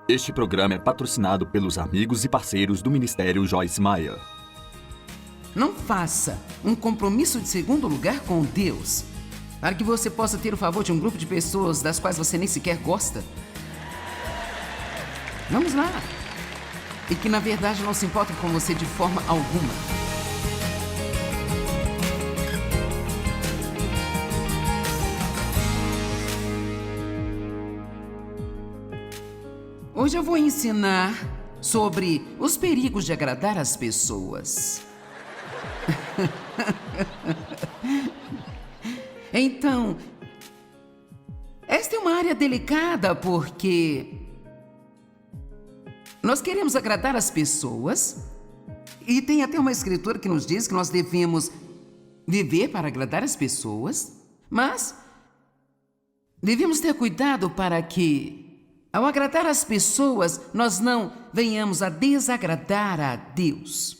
Este programa é patrocinado pelos amigos e parceiros do Ministério Joyce Meyer. Não faça um compromisso de segundo lugar com Deus para que você possa ter o favor de um grupo de pessoas das quais você nem sequer gosta. Vamos lá. E que na verdade não se importam com você de forma alguma. Hoje eu vou ensinar sobre os perigos de agradar as pessoas. Então, esta é uma área delicada porque nós queremos agradar as pessoas e tem até uma escritura que nos diz que nós devemos viver para agradar as pessoas, mas devemos ter cuidado para que, ao agradar as pessoas, nós não venhamos a desagradar a Deus.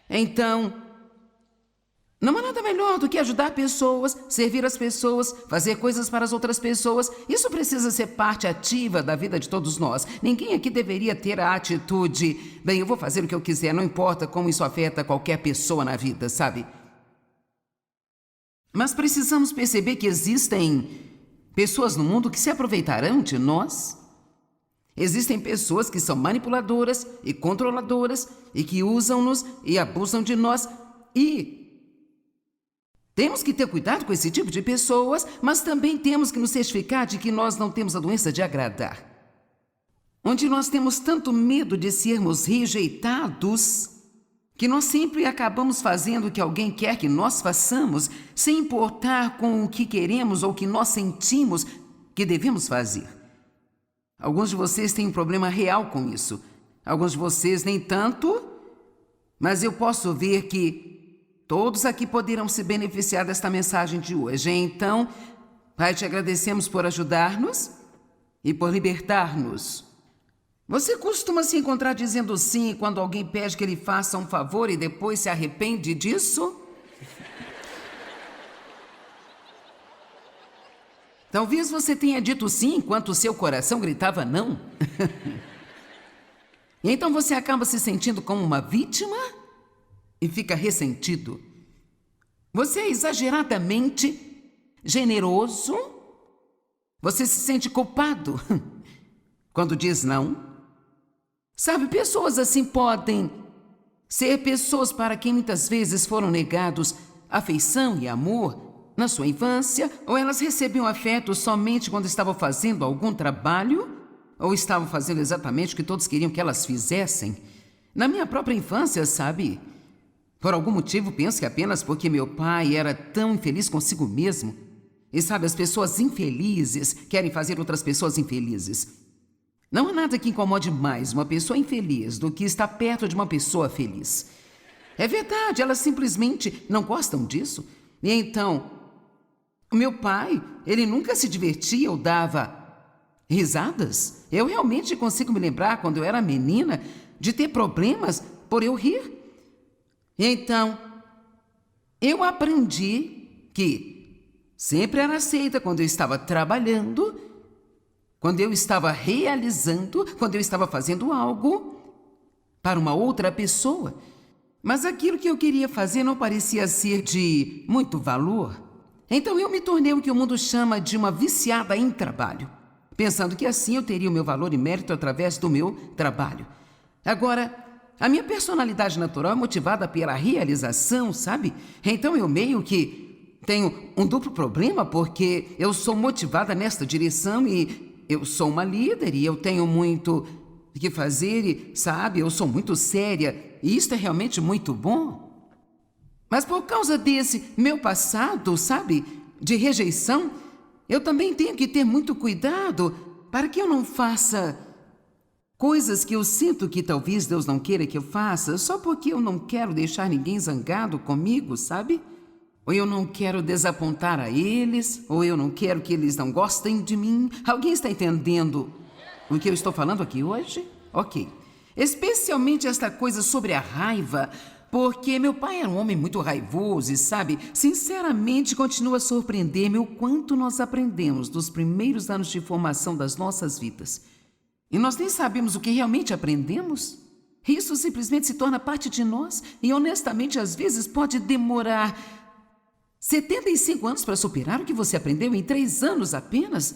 Então, não há nada melhor do que ajudar pessoas, servir as pessoas, fazer coisas para as outras pessoas. Isso precisa ser parte ativa da vida de todos nós. Ninguém aqui deveria ter a atitude, bem, eu vou fazer o que eu quiser, não importa como isso afeta qualquer pessoa na vida, sabe? Mas precisamos perceber que existem pessoas no mundo que se aproveitarão de nós. Existem pessoas que são manipuladoras e controladoras e que usam-nos e abusam de nós. E temos que ter cuidado com esse tipo de pessoas, mas também temos que nos certificar de que nós não temos a doença de agradar. Onde nós temos tanto medo de sermos rejeitados, que nós sempre acabamos fazendo o que alguém quer que nós façamos, sem importar com o que queremos ou o que nós sentimos que devemos fazer. Alguns de vocês têm um problema real com isso. Alguns de vocês nem tanto, mas eu posso ver que todos aqui poderão se beneficiar desta mensagem de hoje. Então, Pai, te agradecemos por ajudar-nos e por libertar-nos. Você costuma se encontrar dizendo sim quando alguém pede que ele faça um favor e depois se arrepende disso? Talvez você tenha dito sim enquanto o seu coração gritava não. E então você acaba se sentindo como uma vítima e fica ressentido. Você é exageradamente generoso. Você se sente culpado quando diz não. Sabe, pessoas assim podem ser pessoas para quem muitas vezes foram negados afeição e amor na sua infância, ou elas recebiam afeto somente quando estavam fazendo algum trabalho, ou estavam fazendo exatamente o que todos queriam que elas fizessem. Na minha própria infância, sabe, por algum motivo penso que apenas porque meu pai era tão infeliz consigo mesmo, e sabe, as pessoas infelizes querem fazer outras pessoas infelizes. Não há nada que incomode mais uma pessoa infeliz do que estar perto de uma pessoa feliz. É verdade, elas simplesmente não gostam disso. E então, o meu pai, ele nunca se divertia ou dava risadas. Eu realmente consigo me lembrar, quando eu era menina, de ter problemas por eu rir. E então, eu aprendi que sempre era aceita quando eu estava trabalhando, quando eu estava realizando, quando eu estava fazendo algo para uma outra pessoa. Mas aquilo que eu queria fazer não parecia ser de muito valor. Então eu me tornei o que o mundo chama de uma viciada em trabalho, pensando que assim eu teria o meu valor e mérito através do meu trabalho. Agora, a minha personalidade natural é motivada pela realização, sabe? Então eu meio que tenho um duplo problema, porque eu sou motivada nesta direção e eu sou uma líder e eu tenho muito o que fazer e, sabe, eu sou muito séria e isto é realmente muito bom. Mas por causa desse meu passado, sabe, de rejeição, eu também tenho que ter muito cuidado para que eu não faça coisas que eu sinto que talvez Deus não queira que eu faça, só porque eu não quero deixar ninguém zangado comigo, sabe? Ou eu não quero desapontar a eles, ou eu não quero que eles não gostem de mim. Alguém está entendendo o que eu estou falando aqui hoje? Ok. Especialmente esta coisa sobre a raiva, porque meu pai era um homem muito raivoso e, sabe, sinceramente continua a surpreender-me o quanto nós aprendemos dos primeiros anos de formação das nossas vidas. E nós nem sabemos o que realmente aprendemos. Isso simplesmente se torna parte de nós e, honestamente, às vezes pode demorar 75 anos para superar o que você aprendeu em 3 anos apenas.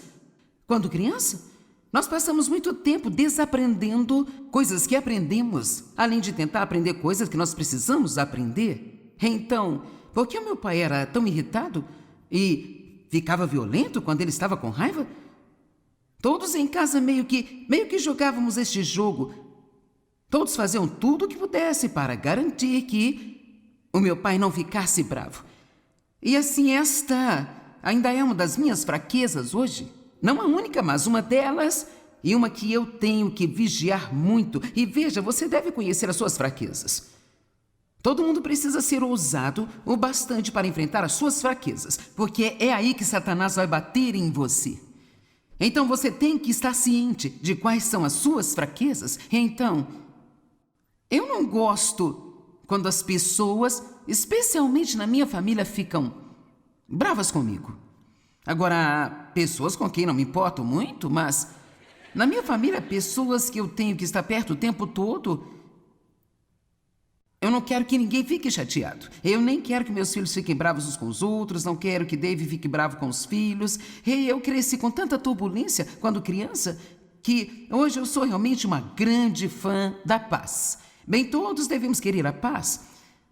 Quando criança, nós passamos muito tempo desaprendendo coisas que aprendemos, além de tentar aprender coisas que nós precisamos aprender. Então, por que o meu pai era tão irritado e ficava violento quando ele estava com raiva? Todos em casa meio que jogávamos este jogo. Todos faziam tudo o que pudesse para garantir que o meu pai não ficasse bravo. E assim, esta ainda é uma das minhas fraquezas hoje. Não a única, mas uma delas, e uma que eu tenho que vigiar muito. E veja, você deve conhecer as suas fraquezas. Todo mundo precisa ser ousado o bastante para enfrentar as suas fraquezas, porque é aí que Satanás vai bater em você. Então você tem que estar ciente de quais são as suas fraquezas. Então, eu não gosto quando as pessoas, especialmente na minha família, ficam bravas comigo. Agora, há pessoas com quem não me importo muito, mas na minha família, pessoas que eu tenho que estar perto o tempo todo, eu não quero que ninguém fique chateado. Eu nem quero que meus filhos fiquem bravos uns com os outros, não quero que Dave fique bravo com os filhos. E eu cresci com tanta turbulência quando criança que hoje eu sou realmente uma grande fã da paz. Bem, todos devemos querer a paz,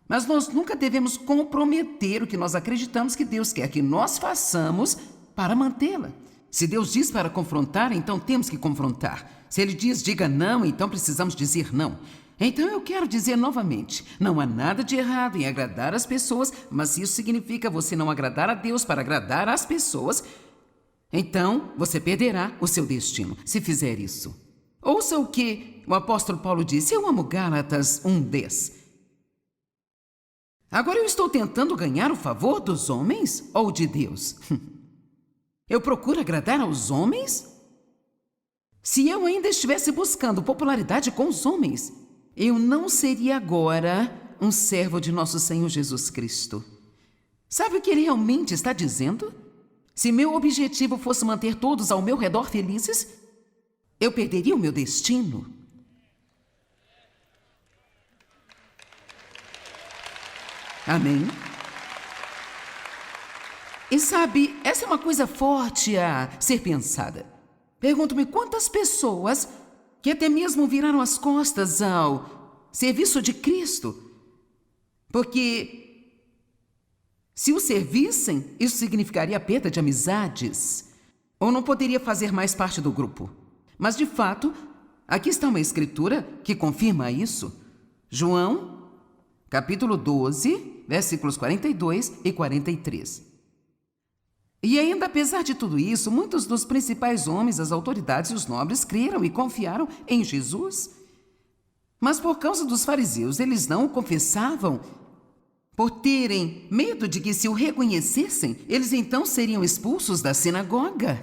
mas nós nunca devemos comprometer o que nós acreditamos que Deus quer que nós façamos para mantê-la. Se Deus diz para confrontar, então temos que confrontar. Se Ele diz, diga não, então precisamos dizer não. Então eu quero dizer novamente, não há nada de errado em agradar as pessoas, mas se isso significa você não agradar a Deus para agradar as pessoas, então você perderá o seu destino se fizer isso. Ouça o que o apóstolo Paulo disse, eu amo Gálatas 1:10. Agora eu estou tentando ganhar o favor dos homens ou de Deus? Eu procuro agradar aos homens? Se eu ainda estivesse buscando popularidade com os homens, eu não seria agora um servo de nosso Senhor Jesus Cristo. Sabe o que ele realmente está dizendo? Se meu objetivo fosse manter todos ao meu redor felizes, eu perderia o meu destino. Amém? E sabe, essa é uma coisa forte a ser pensada. Pergunto-me quantas pessoas que até mesmo viraram as costas ao serviço de Cristo, porque se o servissem, isso significaria a perda de amizades, ou não poderia fazer mais parte do grupo. Mas, de fato, aqui está uma escritura que confirma isso. João, capítulo 12, versículos 42 e 43. E ainda, apesar de tudo isso, muitos dos principais homens, as autoridades e os nobres creram e confiaram em Jesus. Mas por causa dos fariseus, eles não o confessavam, por terem medo de que, se o reconhecessem, eles então seriam expulsos da sinagoga.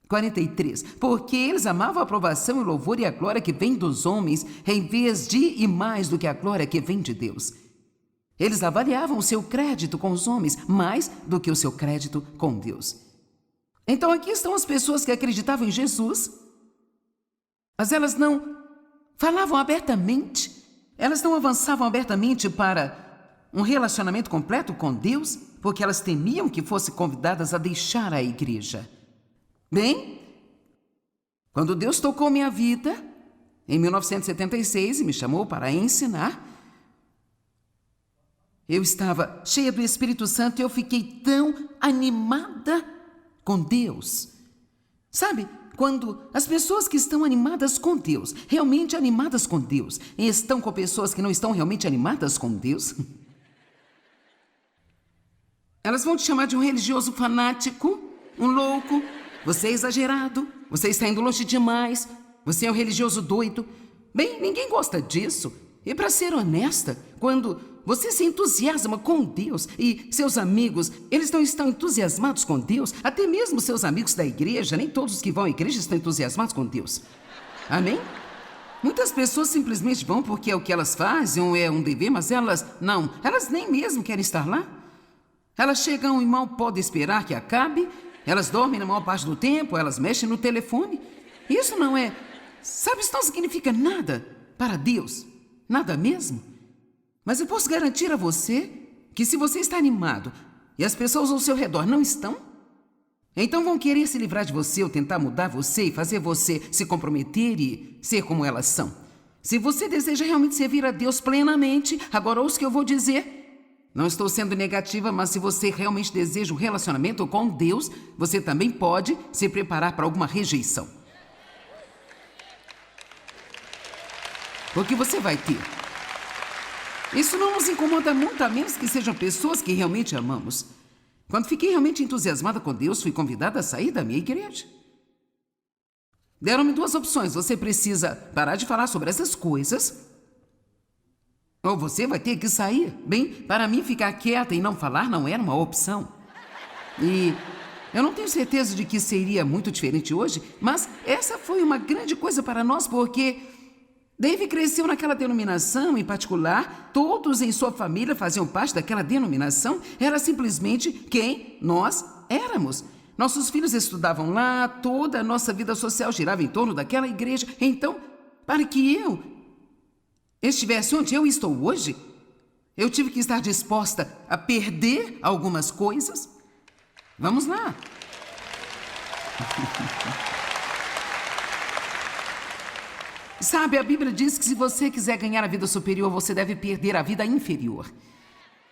43. Porque eles amavam a aprovação e o louvor e a glória que vem dos homens, em vez de e mais do que a glória que vem de Deus. Eles avaliavam o seu crédito com os homens mais do que o seu crédito com Deus. Então aqui estão as pessoas que acreditavam em Jesus, mas elas não falavam abertamente, elas não avançavam abertamente para um relacionamento completo com Deus, porque elas temiam que fossem convidadas a deixar a igreja. Bem, quando Deus tocou minha vida, em 1976, e me chamou para ensinar, eu estava cheia do Espírito Santo e eu fiquei tão animada com Deus. Sabe, quando as pessoas que estão animadas com Deus, realmente animadas com Deus, e estão com pessoas que não estão realmente animadas com Deus, elas vão te chamar de um religioso fanático, um louco, você é exagerado, você está indo longe demais, você é um religioso doido. Bem, ninguém gosta disso. E para ser honesta, quando você se entusiasma com Deus e seus amigos, eles não estão entusiasmados com Deus, até mesmo seus amigos da igreja, nem todos os que vão à igreja estão entusiasmados com Deus. Amém? Muitas pessoas simplesmente vão porque é o que elas fazem ou é um dever, mas elas nem mesmo querem estar lá. Elas chegam e mal podem esperar que acabe, Elas dormem na maior parte do tempo, elas mexem no telefone. Isso não é... Sabe, isso não significa nada para Deus. Nada mesmo. Mas eu posso garantir a você que se você está animado e as pessoas ao seu redor não estão, então vão querer se livrar de você ou tentar mudar você e fazer você se comprometer e ser como elas são. Se você deseja realmente servir a Deus plenamente, agora ouça o que eu vou dizer. Não estou sendo negativa, mas se você realmente deseja um relacionamento com Deus, você também pode se preparar para alguma rejeição. Porque você vai ter. Isso não nos incomoda muito, a menos que sejam pessoas que realmente amamos. Quando fiquei realmente entusiasmada com Deus, fui convidada a sair da minha igreja. Deram-me 2 opções. Você precisa parar de falar sobre essas coisas, ou você vai ter que sair. Bem, para mim, ficar quieta e não falar não era uma opção. E eu não tenho certeza de que seria muito diferente hoje, mas essa foi uma grande coisa para nós, porque Dave cresceu naquela denominação em particular, todos em sua família faziam parte daquela denominação, era simplesmente quem nós éramos. Nossos filhos estudavam lá, toda a nossa vida social girava em torno daquela igreja. Então, para que eu estivesse onde eu estou hoje, eu tive que estar disposta a perder algumas coisas. Vamos lá. Sabe, a Bíblia diz que se você quiser ganhar a vida superior, você deve perder a vida inferior.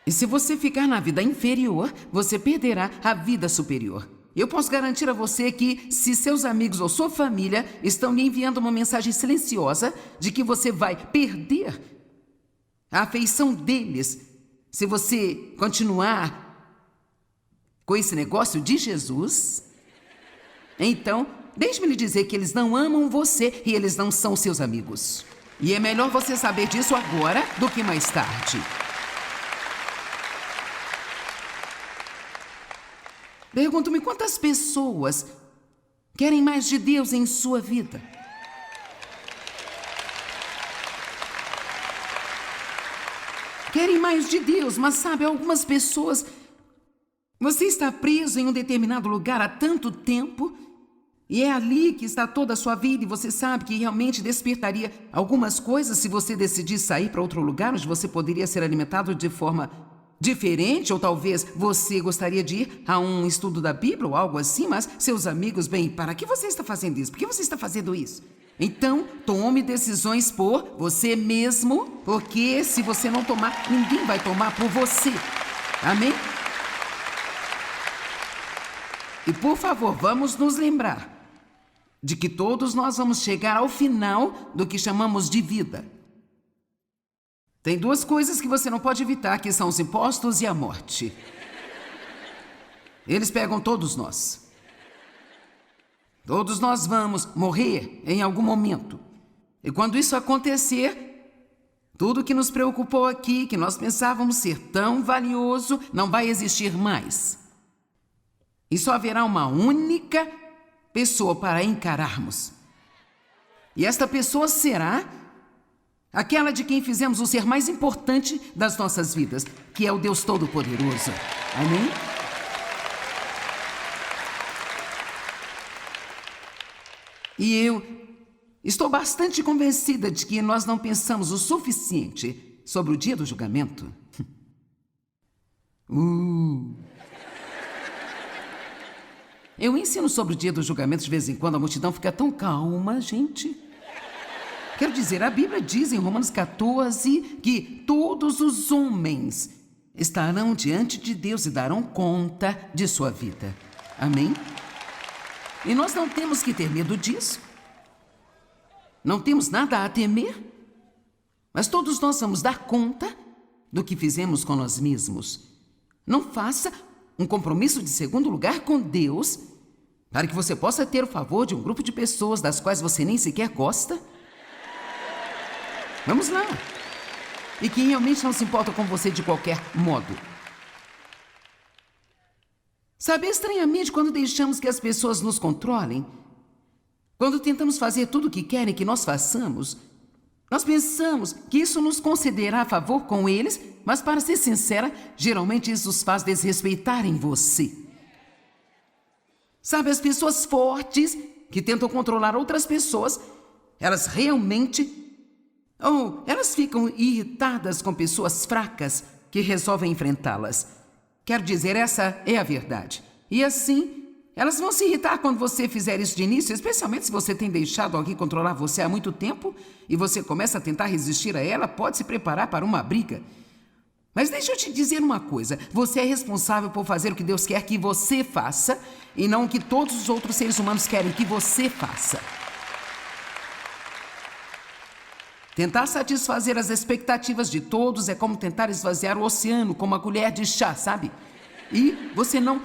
E se você ficar na vida inferior, você perderá a vida superior. Eu posso garantir a você que, se seus amigos ou sua família estão lhe enviando uma mensagem silenciosa de que você vai perder a afeição deles, se você continuar com esse negócio de Jesus, então, deixe-me lhe dizer que eles não amam você e eles não são seus amigos. E é melhor você saber disso agora do que mais tarde. Pergunto-me quantas pessoas querem mais de Deus em sua vida? Querem mais de Deus, mas sabe, algumas pessoas... Você está preso em um determinado lugar há tanto tempo e é ali que está toda a sua vida e você sabe que realmente despertaria algumas coisas se você decidir sair para outro lugar onde você poderia ser alimentado de forma diferente, ou talvez você gostaria de ir a um estudo da Bíblia ou algo assim, mas seus amigos, bem, para que você está fazendo isso? Por que você está fazendo isso? Então, tome decisões por você mesmo, porque se você não tomar, ninguém vai tomar por você. Amém? E por favor, vamos nos lembrar de que todos nós vamos chegar ao final do que chamamos de vida. Tem 2 coisas que você não pode evitar, que são os impostos e a morte. Eles pegam todos nós. Todos nós vamos morrer em algum momento. E quando isso acontecer, tudo que nos preocupou aqui, que nós pensávamos ser tão valioso, não vai existir mais. E só haverá uma única pessoa para encararmos. E esta pessoa será aquela de quem fizemos o ser mais importante das nossas vidas, que é o Deus Todo-Poderoso. Amém? E eu estou bastante convencida de que nós não pensamos o suficiente sobre o dia do julgamento. Eu ensino sobre o dia do julgamento de vez em quando, a multidão fica tão calma, gente. Quero dizer, a Bíblia diz em Romanos 14 que todos os homens estarão diante de Deus e darão conta de sua vida. Amém? E nós não temos que ter medo disso. Não temos nada a temer. Mas todos nós vamos dar conta do que fizemos com nós mesmos. Não faça um compromisso de segundo lugar com Deus para que você possa ter o favor de um grupo de pessoas das quais você nem sequer gosta. Vamos lá. E que realmente não se importa com você de qualquer modo. Sabe, estranhamente, quando deixamos que as pessoas nos controlem, quando tentamos fazer tudo o que querem que nós façamos, nós pensamos que isso nos concederá favor com eles, mas, para ser sincera, geralmente isso os faz desrespeitarem você. Sabe, as pessoas fortes que tentam controlar outras pessoas, elas realmente... elas ficam irritadas com pessoas fracas que resolvem enfrentá-las. Quero dizer, essa é a verdade. E assim, elas vão se irritar quando você fizer isso de início, especialmente se você tem deixado alguém controlar você há muito tempo e você começa a tentar resistir a ela, pode se preparar para uma briga. Mas deixa eu te dizer uma coisa, você é responsável por fazer o que Deus quer que você faça e não o que todos os outros seres humanos querem que você faça. Tentar satisfazer as expectativas de todos é como tentar esvaziar o oceano com uma colher de chá, sabe? E você não...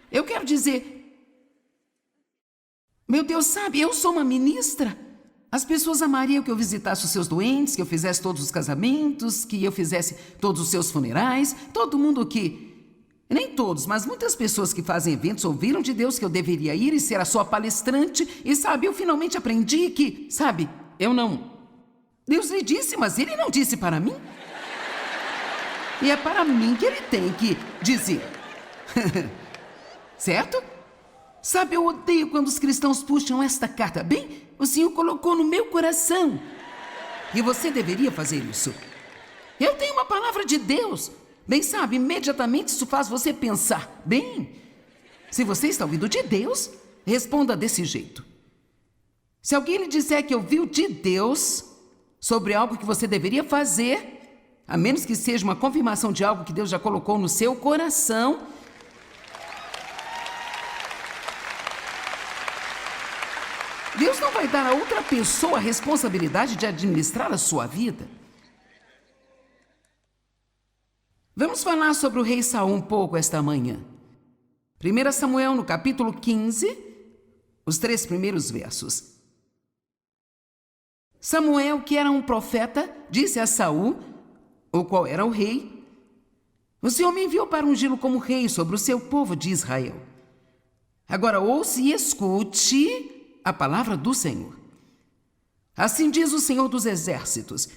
Eu quero dizer... Meu Deus, sabe, eu sou uma ministra. As pessoas amariam que eu visitasse os seus doentes, que eu fizesse todos os casamentos, que eu fizesse todos os seus funerais, todo mundo que... Nem todos, mas muitas pessoas que fazem eventos ouviram de Deus que eu deveria ir e ser a sua palestrante. E sabe, eu finalmente aprendi que... Sabe, eu não... Deus lhe disse, mas ele não disse para mim. E é para mim que ele tem que dizer. Certo? Sabe, eu odeio quando os cristãos puxam esta carta. Bem, o Senhor colocou no meu coração. E você deveria fazer isso. Eu tenho uma palavra de Deus. Bem, sabe, imediatamente isso faz você pensar. Bem, se você está ouvindo de Deus, responda desse jeito. Se alguém lhe disser que ouviu de Deus... sobre algo que você deveria fazer, a menos que seja uma confirmação de algo que Deus já colocou no seu coração. Deus não vai dar a outra pessoa a responsabilidade de administrar a sua vida. Vamos falar sobre o rei Saul um pouco esta manhã. 1 Samuel, no capítulo 15, os 3 primeiros versos. Samuel, que era um profeta, disse a Saul, o qual era o rei: o Senhor me enviou para ungí-lo como rei sobre o seu povo de Israel. Agora ouça e escute a palavra do Senhor. Assim diz o Senhor dos Exércitos: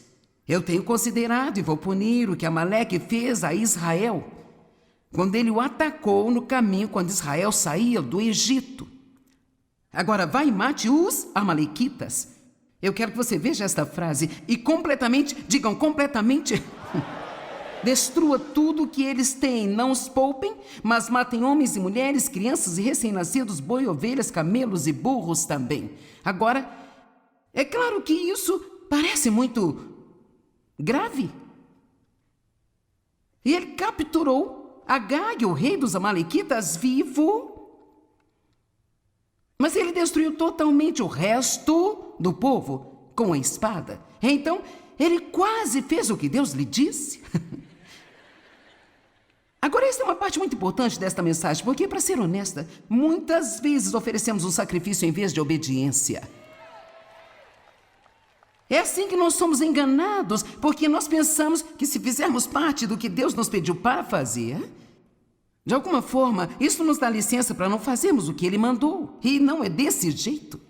eu tenho considerado e vou punir o que Amaleque fez a Israel, quando ele o atacou no caminho quando Israel saía do Egito. Agora vai e mate os amalequitas. Eu quero que você veja esta frase e completamente, digam completamente, destrua tudo o que eles têm, não os poupem, mas matem homens e mulheres, crianças e recém-nascidos, boi, ovelhas, camelos e burros também. Agora, é claro que isso parece muito grave. E ele capturou Agag, o rei dos amalequitas, vivo, mas ele destruiu totalmente o resto do povo com a espada. Então, ele quase fez o que Deus lhe disse. Agora, esta é uma parte muito importante desta mensagem, porque, para ser honesta, muitas vezes oferecemos um sacrifício em vez de obediência. É assim que nós somos enganados, porque nós pensamos que se fizermos parte do que Deus nos pediu para fazer, de alguma forma, isso nos dá licença para não fazermos o que Ele mandou. E não é desse jeito.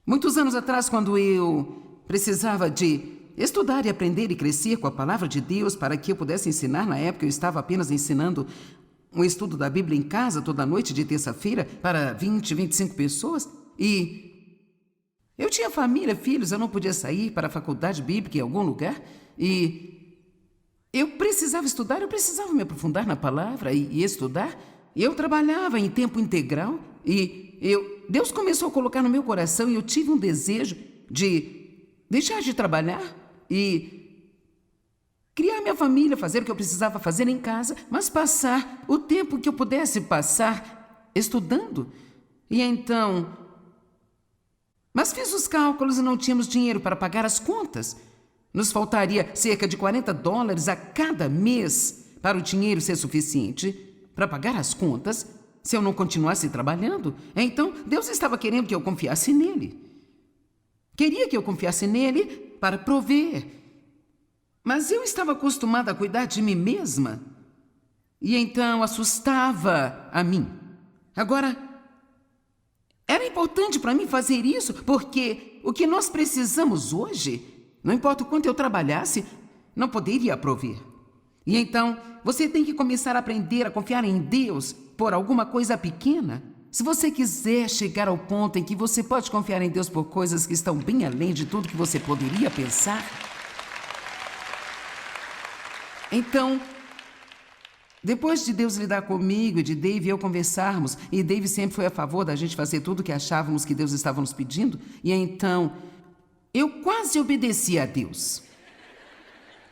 Muitos anos atrás, quando eu precisava de estudar e aprender e crescer com a palavra de Deus para que eu pudesse ensinar, na época eu estava apenas ensinando um estudo da Bíblia em casa toda noite de terça-feira para 20, 25 pessoas. E eu tinha família, filhos, eu não podia sair para a faculdade bíblica em algum lugar. E eu precisava estudar, eu precisava me aprofundar na palavra e estudar. Eu trabalhava em tempo integral e Deus começou a colocar no meu coração e eu tive um desejo de deixar de trabalhar e criar minha família, fazer o que eu precisava fazer em casa, mas passar o tempo que eu pudesse passar estudando. E então... Mas fiz os cálculos e não tínhamos dinheiro para pagar as contas. Nos faltaria cerca de $40 a cada mês para o dinheiro ser suficiente para pagar as contas se eu não continuasse trabalhando. Então, Deus estava querendo que eu confiasse nele. Queria que eu confiasse nele para prover. Mas eu estava acostumada a cuidar de mim mesma. E então assustava a mim. Agora, era importante para mim fazer isso, porque o que nós precisamos hoje, não importa o quanto eu trabalhasse, não poderia prover. E então, você tem que começar a aprender a confiar em Deus por alguma coisa pequena. Se você quiser chegar ao ponto em que você pode confiar em Deus por coisas que estão bem além de tudo que você poderia pensar, então, depois de Deus lidar comigo e de Dave e eu conversarmos, e Dave sempre foi a favor da gente fazer tudo o que achávamos que Deus estava nos pedindo, e então eu quase obedeci a Deus.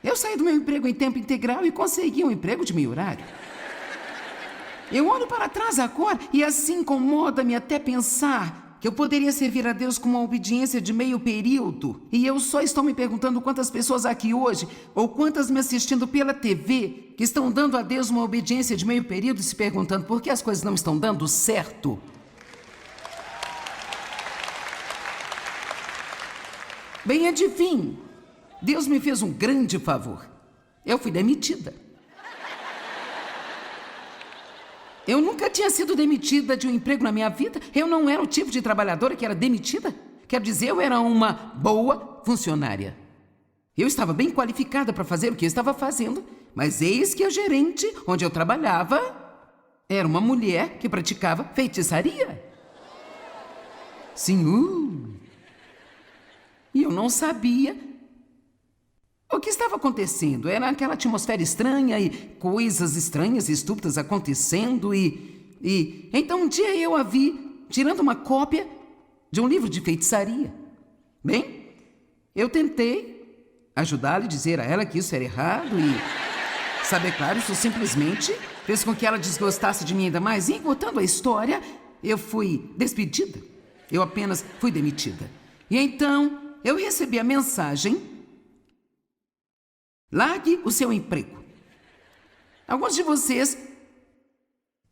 Eu saí do meu emprego em tempo integral e consegui um emprego de meio horário. Eu olho para trás agora e assim incomoda-me até pensar que eu poderia servir a Deus com uma obediência de meio período. E eu só estou me perguntando quantas pessoas aqui hoje, ou quantas me assistindo pela TV, que estão dando a Deus uma obediência de meio período e se perguntando por que as coisas não estão dando certo. Bem, adivinhe, Deus me fez um grande favor. Eu fui demitida. Eu nunca tinha sido demitida de um emprego na minha vida. Eu não era o tipo de trabalhadora que era demitida. Quer dizer, eu era uma boa funcionária. Eu estava bem qualificada para fazer o que eu estava fazendo, mas eis que a gerente onde eu trabalhava era uma mulher que praticava feitiçaria. Sim, E eu não sabia o que estava acontecendo. Era aquela atmosfera estranha e coisas estranhas e estúpidas acontecendo e... Então um dia eu a vi tirando uma cópia de um livro de feitiçaria. Bem, eu tentei ajudá-la e dizer a ela que isso era errado e... Sabe, é claro, isso simplesmente fez com que ela desgostasse de mim ainda mais. E encurtando a história, eu fui despedida. Eu apenas fui demitida. E então eu recebi a mensagem: largue o seu emprego. Alguns de vocês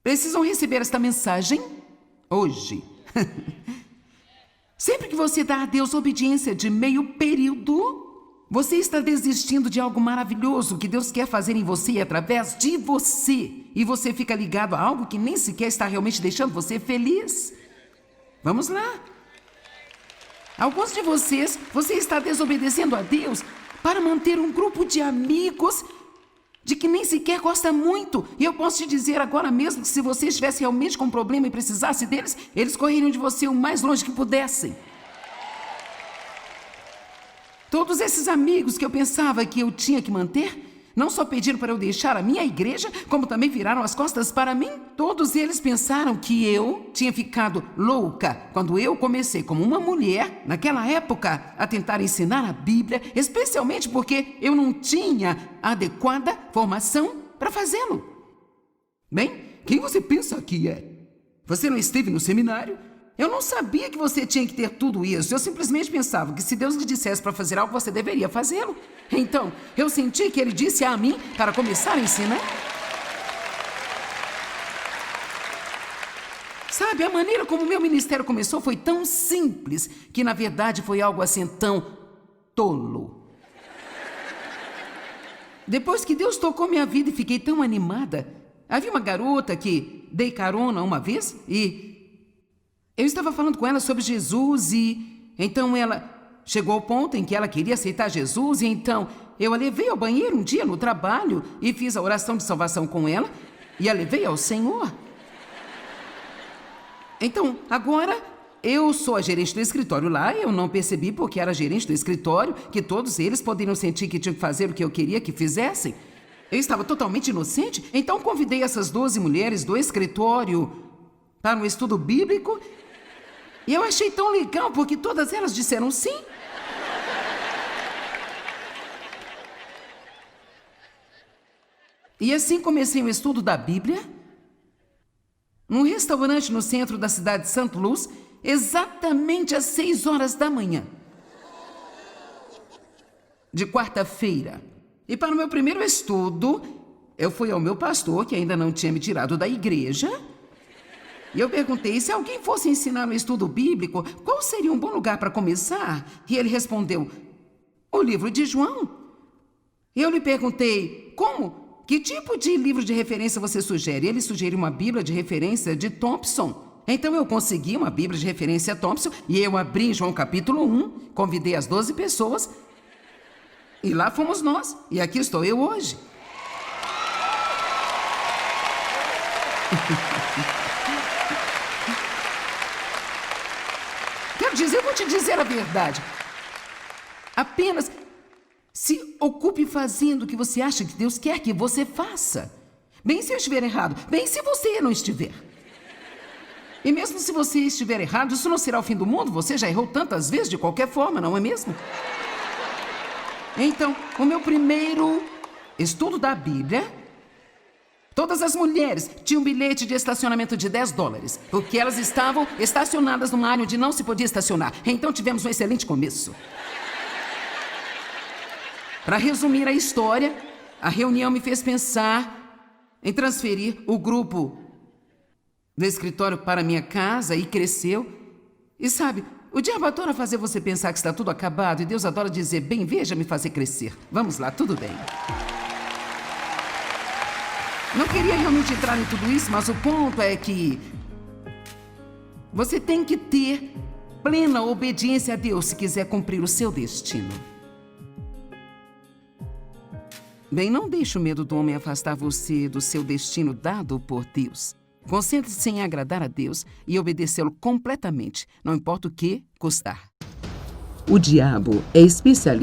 precisam receber esta mensagem hoje. Sempre que você dá a Deus obediência de meio período, você está desistindo de algo maravilhoso que Deus quer fazer em você e através de você. E você fica ligado a algo que nem sequer está realmente deixando você feliz. Vamos lá. Alguns de vocês, você está desobedecendo a Deus para manter um grupo de amigos de que nem sequer gosta muito. E eu posso te dizer agora mesmo que se você estivesse realmente com um problema e precisasse deles, eles correriam de você o mais longe que pudessem. Todos esses amigos que eu pensava que eu tinha que manter, não só pediram para eu deixar a minha igreja, como também viraram as costas para mim. Todos eles pensaram que eu tinha ficado louca quando eu comecei como uma mulher, naquela época, a tentar ensinar a Bíblia, especialmente porque eu não tinha a adequada formação para fazê-lo. Bem, quem você pensa que é? Você não esteve no seminário? Eu não sabia que você tinha que ter tudo isso. Eu simplesmente pensava que se Deus lhe dissesse para fazer algo, você deveria fazê-lo. Então, eu senti que ele disse a mim para começar a ensinar. Sabe, a maneira como o meu ministério começou foi tão simples que, na verdade, foi algo assim tão tolo. Depois que Deus tocou minha vida e fiquei tão animada, havia uma garota que dei carona uma vez e eu estava falando com ela sobre Jesus e então ela chegou ao ponto em que ela queria aceitar Jesus e então eu a levei ao banheiro um dia no trabalho e fiz a oração de salvação com ela e a levei ao Senhor. Então, agora eu sou a gerente do escritório lá, eu não percebi porque era gerente do escritório que todos eles poderiam sentir que tinham que fazer o que eu queria que fizessem. Eu estava totalmente inocente, então convidei essas 12 mulheres do escritório para um estudo bíblico. E eu achei tão legal, porque todas elas disseram sim. E assim comecei o estudo da Bíblia, num restaurante no centro da cidade de St. Louis, exatamente às 6 horas da manhã, de quarta-feira. E para o meu primeiro estudo, eu fui ao meu pastor, que ainda não tinha me tirado da igreja, e eu perguntei, se alguém fosse ensinar um estudo bíblico, qual seria um bom lugar para começar? E ele respondeu, o livro de João. Eu lhe perguntei, como? Que tipo de livro de referência você sugere? Ele sugeriu uma Bíblia de referência de Thompson. Então eu consegui uma Bíblia de referência Thompson e eu abri João capítulo 1, convidei as 12 pessoas e lá fomos nós. E aqui estou eu hoje. Quero dizer, eu vou te dizer a verdade. Apenas se ocupe fazendo o que você acha que Deus quer que você faça. Bem se eu estiver errado, bem se você não estiver. E mesmo se você estiver errado, isso não será o fim do mundo. Você já errou tantas vezes de qualquer forma, não é mesmo? Então, o meu primeiro estudo da Bíblia, todas as mulheres tinham um bilhete de estacionamento de $10, porque elas estavam estacionadas numa área onde não se podia estacionar. Então tivemos um excelente começo. Para resumir a história, a reunião me fez pensar em transferir o grupo do escritório para minha casa e cresceu. E sabe, o diabo adora fazer você pensar que está tudo acabado e Deus adora dizer, bem, veja me fazer crescer. Vamos lá, tudo bem. Não queria realmente entrar em tudo isso, mas o ponto é que você tem que ter plena obediência a Deus se quiser cumprir o seu destino. Bem, não deixe o medo do homem afastar você do seu destino dado por Deus. Concentre-se em agradar a Deus e obedecê-lo completamente, não importa o que custar. O diabo é especialista